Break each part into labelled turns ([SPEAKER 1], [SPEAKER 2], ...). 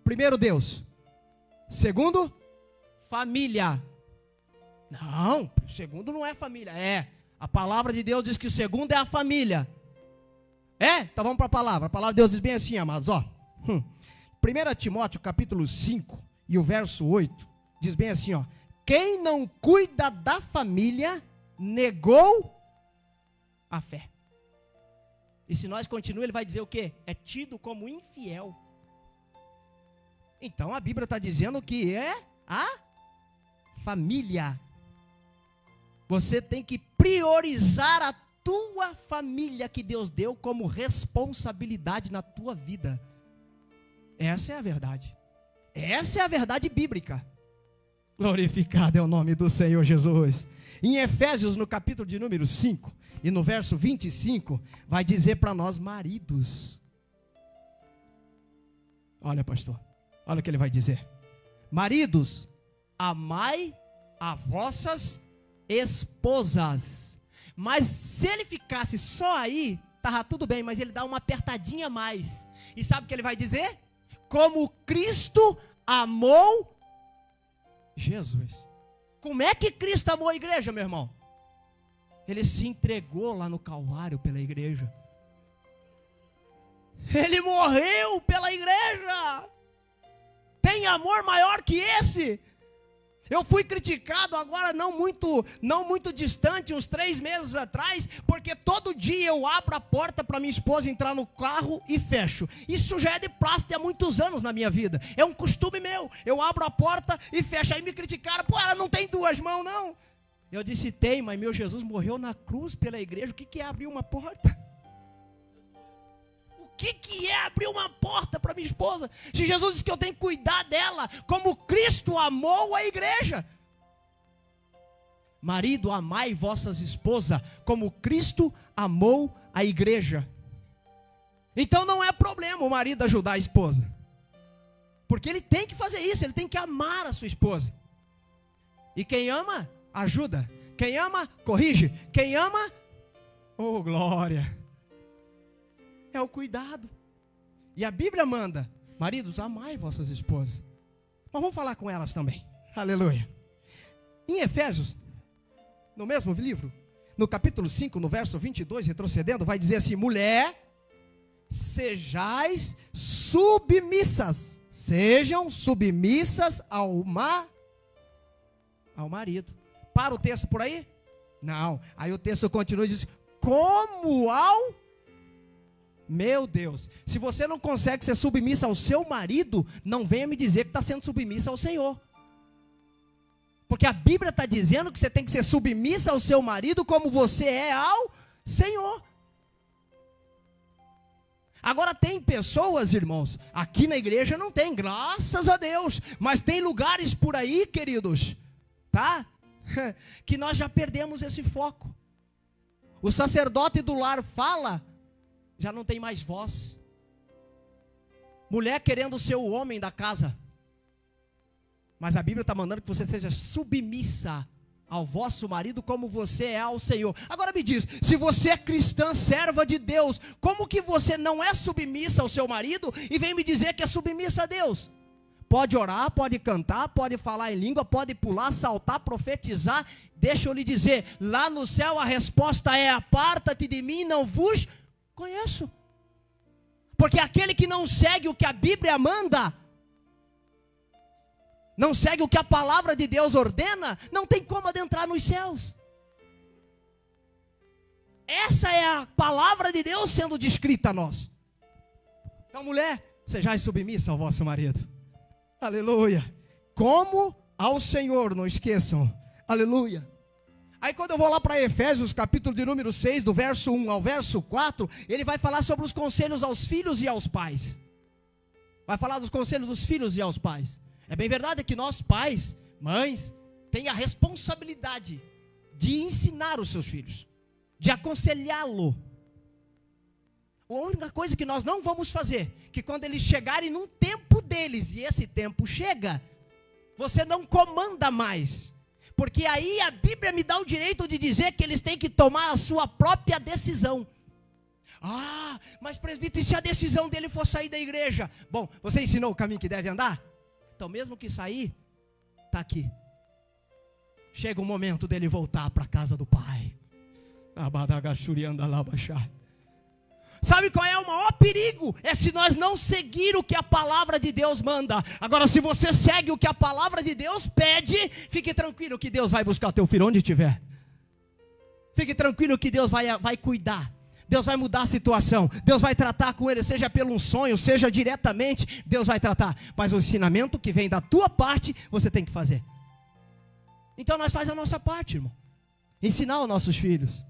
[SPEAKER 1] Primeiro, Deus. Segundo, família. Não, o segundo não é família. A palavra de Deus diz que o segundo é a família. Então vamos para a palavra. A palavra de Deus diz bem assim, amados, 1 Timóteo capítulo 5 e o verso 8, diz bem assim, quem não cuida da família, negou a fé. E se nós continuarmos, ele vai dizer o quê? É tido como infiel. Então a Bíblia está dizendo que é a família. Você tem que priorizar a tua família que Deus deu como responsabilidade na tua vida. Essa é a verdade. Essa é a verdade bíblica. Glorificado é o nome do Senhor Jesus. Em Efésios, no capítulo de número 5, e no verso 25, vai dizer para nós maridos. Olha, pastor, olha o que ele vai dizer. Maridos, amai a vossas esposas. Mas se ele ficasse só aí, estava tudo bem, mas ele dá uma apertadinha a mais. E sabe o que ele vai dizer? Como Cristo amou Jesus. Como é que Cristo amou a igreja, meu irmão? Ele se entregou lá no Calvário pela igreja. Ele morreu pela igreja. Tem amor maior que esse? Eu fui criticado agora não muito distante, uns 3 meses atrás, porque todo dia eu abro a porta para minha esposa entrar no carro e fecho. Isso já é de plástico há muitos anos na minha vida. É um costume meu. Eu abro a porta e fecho. Aí me criticaram, ela não tem 2 mãos não. Eu disse, tem, mas meu Jesus morreu na cruz pela igreja. O que é abrir uma porta? O que é abrir uma porta para minha esposa? Se Jesus disse que eu tenho que cuidar dela, como Cristo amou a igreja. Marido, amai vossas esposas, como Cristo amou a igreja. Então não é problema o marido ajudar a esposa. Porque ele tem que fazer isso, ele tem que amar a sua esposa. E quem ama, ajuda. Quem ama, corrige. Quem ama, oh glória, é o cuidado. E a Bíblia manda, maridos, amai vossas esposas. Mas vamos falar com elas também. Aleluia. Em Efésios, no mesmo livro, no capítulo 5, no verso 22, retrocedendo, vai dizer assim, mulher, sejais submissas. Sejam submissas ao marido. Para o texto por aí? Não. Aí o texto continua e diz, como ao... Meu Deus, se você não consegue ser submissa ao seu marido, não venha me dizer que está sendo submissa ao Senhor. Porque a Bíblia está dizendo que você tem que ser submissa ao seu marido como você é ao Senhor. Agora tem pessoas, irmãos, aqui na igreja não tem, graças a Deus. Mas tem lugares por aí, queridos, tá? Que nós já perdemos esse foco. O sacerdote do lar fala, já não tem mais voz. Mulher querendo ser o homem da casa. Mas a Bíblia está mandando que você seja submissa ao vosso marido como você é ao Senhor. Agora me diz, se você é cristã, serva de Deus, como que você não é submissa ao seu marido e vem me dizer que é submissa a Deus? Pode orar, pode cantar, pode falar em língua, pode pular, saltar, profetizar. Deixa eu lhe dizer, lá no céu a resposta é, aparta-te de mim, não vos conheço. Porque aquele que não segue o que a Bíblia manda, não segue o que a palavra de Deus ordena, não tem como adentrar nos céus. Essa é a palavra de Deus sendo descrita a nós. Então, mulher, sejais submissa ao vosso marido. Aleluia. Como ao Senhor, não esqueçam. Aleluia. Aí quando eu vou lá para Efésios, capítulo de número 6, do verso 1 ao verso 4, ele vai falar sobre os conselhos aos filhos e aos pais. Vai falar dos conselhos dos filhos e aos pais. É bem verdade que nós pais, mães, tem a responsabilidade de ensinar os seus filhos, de aconselhá-lo. A única coisa que nós não vamos fazer, que quando eles chegarem num tempo deles, e esse tempo chega, você não comanda mais. Porque aí a Bíblia me dá o direito de dizer que eles têm que tomar a sua própria decisão. Ah, mas presbítero, e se a decisão dele for sair da igreja? Bom, você ensinou o caminho que deve andar? Então mesmo que sair, está aqui. Chega o momento dele voltar para a casa do Pai. Sabe qual é o maior perigo? É se nós não seguir o que a palavra de Deus manda. Agora, se você segue o que a palavra de Deus pede, fique tranquilo que Deus vai buscar teu filho onde estiver. Fique tranquilo que Deus vai cuidar. Deus vai mudar a situação. Deus vai tratar com ele, seja pelo um sonho, seja diretamente, Deus vai tratar. Mas o ensinamento que vem da tua parte, você tem que fazer. Então nós fazemos a nossa parte, irmão. Ensinar os nossos filhos.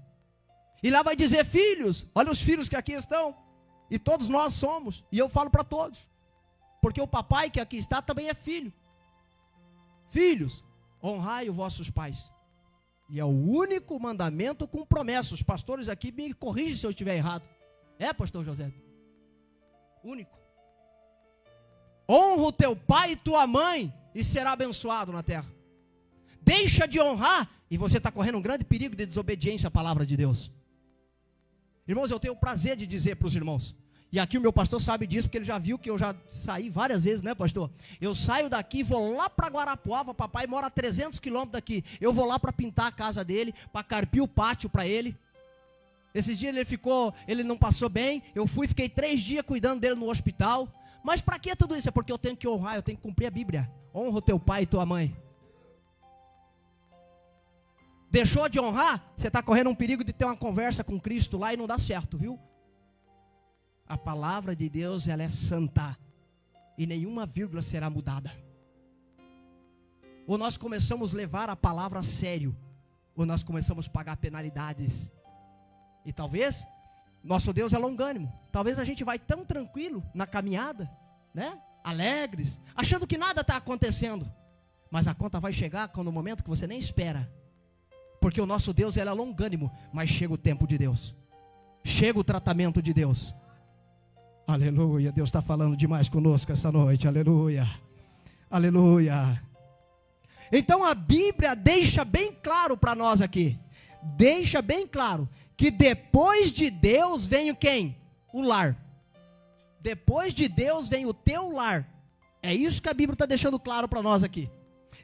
[SPEAKER 1] E lá vai dizer, filhos, olha os filhos que aqui estão. E todos nós somos. E eu falo para todos. Porque o papai que aqui está também é filho. Filhos, honrai os vossos pais. E é o único mandamento com promessa. Os pastores aqui me corrigem se eu estiver errado. É, pastor José? Único. Honra o teu pai e tua mãe e será abençoado na terra. Deixa de honrar e você está correndo um grande perigo de desobediência à palavra de Deus. Irmãos, eu tenho o prazer de dizer para os irmãos, e aqui o meu pastor sabe disso, porque ele já viu que eu já saí várias vezes, né, pastor? Eu saio daqui, vou lá para Guarapuava, papai mora a 300 quilômetros daqui, eu vou lá para pintar a casa dele, para carpir o pátio para ele. Esses dias ele não passou bem, eu fiquei 3 dias cuidando dele no hospital. Mas para que tudo isso? É porque eu tenho que honrar, eu tenho que cumprir a Bíblia. Honra o teu pai e tua mãe. Deixou de honrar, você está correndo um perigo de ter uma conversa com Cristo lá e não dá certo, viu? A palavra de Deus, ela é santa. E nenhuma vírgula será mudada. Ou nós começamos a levar a palavra a sério, ou nós começamos a pagar penalidades. E talvez, nosso Deus é longânimo. Talvez a gente vai tão tranquilo na caminhada, né? Alegres, achando que nada está acontecendo. Mas a conta vai chegar no momento que você nem espera. Porque o nosso Deus, ele é longânimo, mas chega o tempo de Deus. Chega o tratamento de Deus. Aleluia, Deus está falando demais conosco essa noite, aleluia. Aleluia. Então a Bíblia deixa bem claro para nós aqui. Deixa bem claro que depois de Deus vem o quem? O lar. Depois de Deus vem o teu lar. É isso que a Bíblia está deixando claro para nós aqui.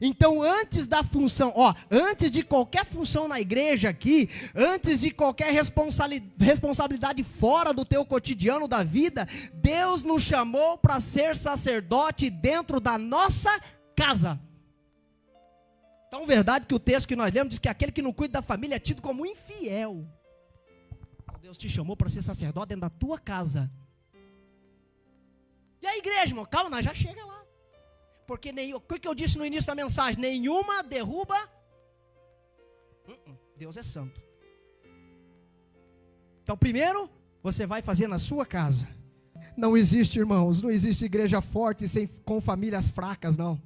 [SPEAKER 1] Então antes da função, antes de qualquer função na igreja aqui, antes de qualquer responsabilidade fora do teu cotidiano da vida, Deus nos chamou para ser sacerdote dentro da nossa casa. Tão verdade que o texto que nós lemos diz que aquele que não cuida da família é tido como infiel. Deus te chamou para ser sacerdote dentro da tua casa. E a igreja, irmão, calma, nós já chega lá. Porque o que eu disse no início da mensagem? Nenhuma derruba. Deus é santo. Então primeiro, você vai fazer na sua casa. Não existe, irmãos, não existe igreja forte com famílias fracas, não.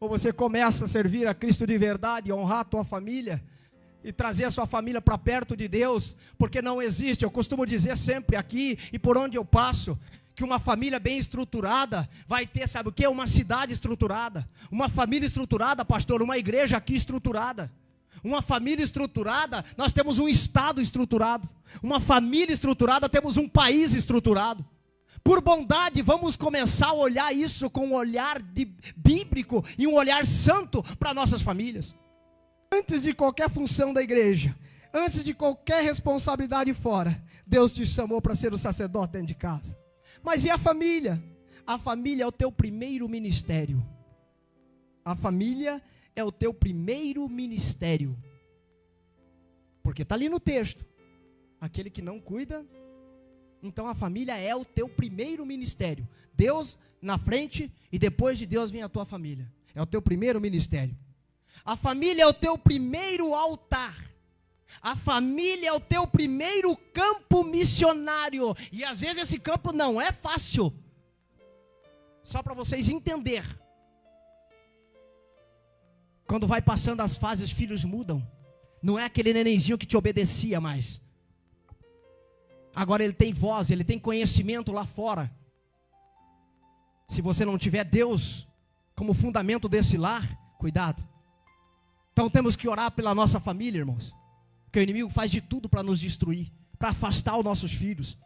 [SPEAKER 1] Ou você começa a servir a Cristo de verdade, honrar a tua família e trazer a sua família para perto de Deus, porque não existe, eu costumo dizer sempre aqui e por onde eu passo, que uma família bem estruturada vai ter, sabe o que? Uma cidade estruturada, uma família estruturada, pastor, uma igreja aqui estruturada, uma família estruturada, nós temos um estado estruturado, uma família estruturada, temos um país estruturado. Por bondade, vamos começar a olhar isso com um olhar bíblico e um olhar santo para nossas famílias. Antes de qualquer função da igreja, antes de qualquer responsabilidade fora, Deus te chamou para ser o sacerdote dentro de casa. Mas e a família? A família é o teu primeiro ministério. A família é o teu primeiro ministério. Porque está ali no texto. Aquele que não cuida. Então a família é o teu primeiro ministério. Deus na frente e depois de Deus vem a tua família. É o teu primeiro ministério. A família é o teu primeiro altar. A família é o teu primeiro campo missionário. E às vezes esse campo não é fácil. Só para vocês entenderem. Quando vai passando as fases, os filhos mudam. Não é aquele nenenzinho que te obedecia mais. Agora ele tem voz, ele tem conhecimento lá fora. Se você não tiver Deus como fundamento desse lar, cuidado. Então temos que orar pela nossa família, irmãos. Porque o inimigo faz de tudo para nos destruir, para afastar os nossos filhos,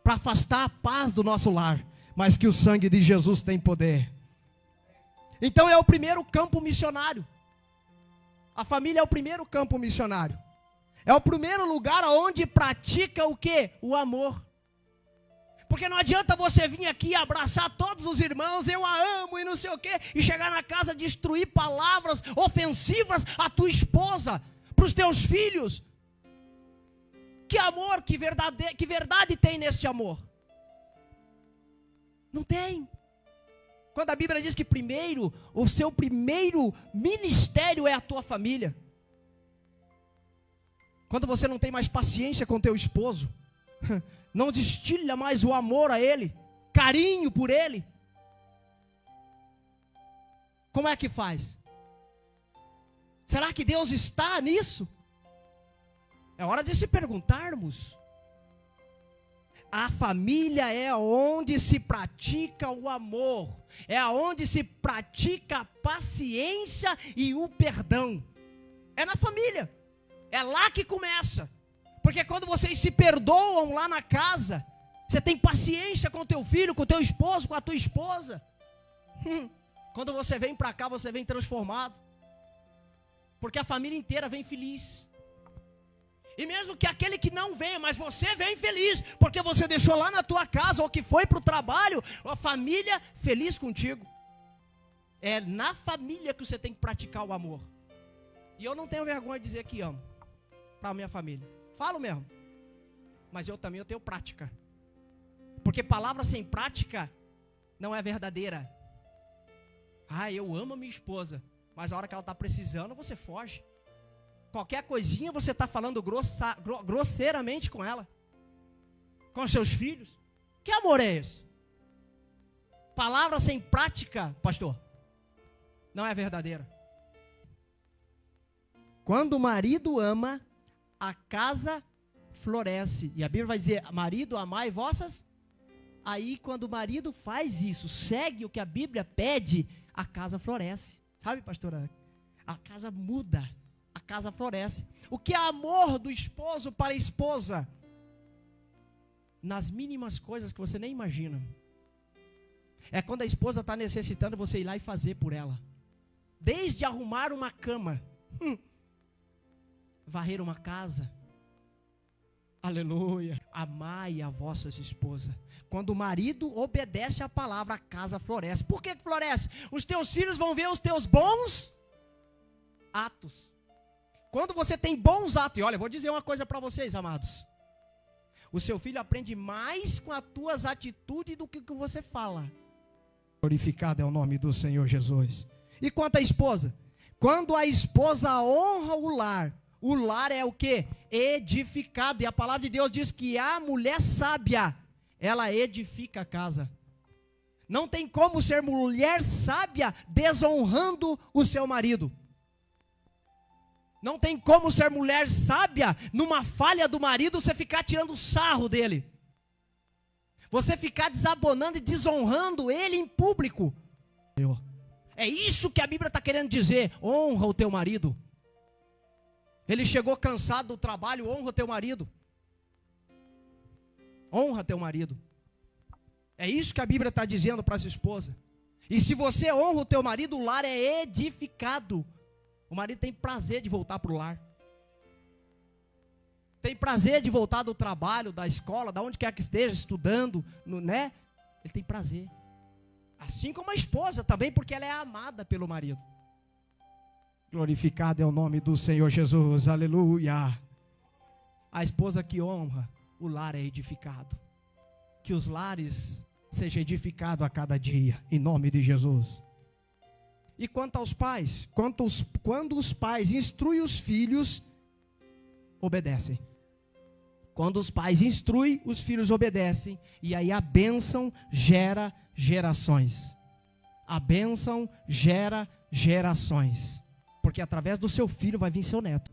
[SPEAKER 1] para afastar a paz do nosso lar, mas que o sangue de Jesus tem poder. Então é o primeiro campo missionário. A família é o primeiro campo missionário. É o primeiro lugar onde pratica o quê? O amor. Porque não adianta você vir aqui abraçar todos os irmãos, eu a amo e não sei o quê, e chegar na casa destruir palavras ofensivas à tua esposa, para os teus filhos. Que amor, que verdade tem neste amor? Não tem. Quando a Bíblia diz que primeiro, o seu primeiro ministério é a tua família. Quando você não tem mais paciência com teu esposo, não destilha mais o amor a ele, carinho por ele, como é que faz? Será que Deus está nisso? É hora de se perguntarmos. A família é onde se pratica o amor, é onde se pratica a paciência e o perdão. É na família, é lá que começa. Porque quando vocês se perdoam lá na casa, você tem paciência com o teu filho, com o teu esposo, com a tua esposa. Quando você vem para cá, você vem transformado. Porque a família inteira vem feliz. E mesmo que aquele que não venha, mas você vem feliz, porque você deixou lá na tua casa, ou que foi para o trabalho, a família feliz contigo. É na família que você tem que praticar o amor. E eu não tenho vergonha de dizer que amo para a minha família. Falo mesmo. Mas eu tenho prática. Porque palavra sem prática não é verdadeira. Eu amo a minha esposa, mas a hora que ela está precisando, você foge. Qualquer coisinha você está falando grosseiramente com ela, com seus filhos. Que amor é esse? Palavra sem prática, pastor, não é verdadeira. Quando o marido ama, a casa floresce. E a Bíblia vai dizer: marido, amai vossas. Aí quando o marido faz isso, segue o que a Bíblia pede, a casa floresce. Sabe, pastora? A casa muda. A casa floresce. O que é amor do esposo para a esposa? Nas mínimas coisas que você nem imagina. É quando a esposa está necessitando, você ir lá e fazer por ela. Desde arrumar uma cama, varrer uma casa. Aleluia. Amai a vossas esposas. Quando o marido obedece à palavra, a casa floresce. Por que floresce? Os teus filhos vão ver os teus bons atos. Quando você tem bons atos, e olha, eu vou dizer uma coisa para vocês, amados. O seu filho aprende mais com as tuas atitudes do que o que você fala. Glorificado é o nome do Senhor Jesus. E quanto à esposa? Quando a esposa honra o lar é o quê? Edificado. E a palavra de Deus diz que a mulher sábia, ela edifica a casa. Não tem como ser mulher sábia desonrando o seu marido. Não tem como ser mulher sábia, numa falha do marido, você ficar tirando sarro dele. Você ficar desabonando e desonrando ele em público. É isso que a Bíblia está querendo dizer. Honra o teu marido. Ele chegou cansado do trabalho, honra o teu marido. Honra teu marido. É isso que a Bíblia está dizendo para as esposas. E se você honra o teu marido, o lar é edificado. O marido tem prazer de voltar para o lar. Tem prazer de voltar do trabalho, da escola, da onde quer que esteja, estudando, né? Ele tem prazer. Assim como a esposa também, porque ela é amada pelo marido. Glorificado é o nome do Senhor Jesus, aleluia. A esposa que honra, o lar é edificado. Que os lares sejam edificados a cada dia, em nome de Jesus. E quanto aos pais, quando os pais instruem os filhos, obedecem. Quando os pais instruem, os filhos obedecem. E aí a bênção gera gerações. A bênção gera gerações. Porque através do seu filho vai vir seu neto.